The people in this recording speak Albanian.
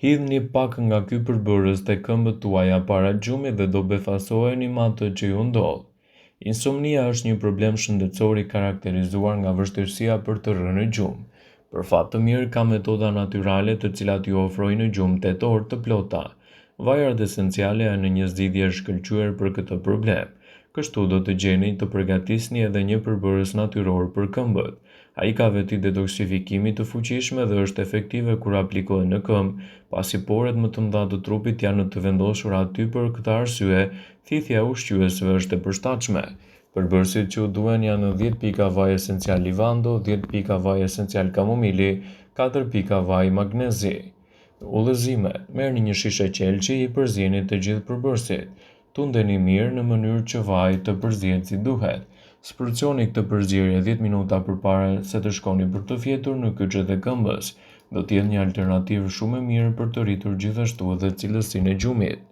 Hidhni pak nga ky përbërës te këmbët tuaja para gjumit dhe do befasoheni me atë që ju ndodh. Insomnia është një problem shëndetësor i karakterizuar nga vështirësia për të rënë në gjumë. Për fat të mirë, ka metoda natyrale të cilat ju ofrojnë gjumë tetor të plota. Vajrat esenciale janë një zgjidhje e shkëlqyer për këtë problem. Kështu do të gjeni të përgatisni edhe një përbërës natyror për këmbët. Ai ka veti detoksifikimi të fuqishme dhe është efektive kur aplikohet në këmbë, pasi porët më të mëdha të trupit janë të vendosura aty për këtë arsye, thithja e ushqyesve është e përshtatshme. Përbërësit që u duhen janë 10 pika vaj esencial livando, 10 pika vaj esencial kamomili, 4 pika vaj magnezi. Udhëzime: merrni një shishe qelçi, i përzjeni të gjithë përbërësit. Tundeni mirë në mënyrë që vaji të përzihet si duhet. Spërconi këtë përzierje 10 minuta përpara se të shkoni për të fjetur në kyçet e këmbës. Do të jetë një alternativë shumë e mirë për të rritur gjithashtu edhe cilësinë e gjumit.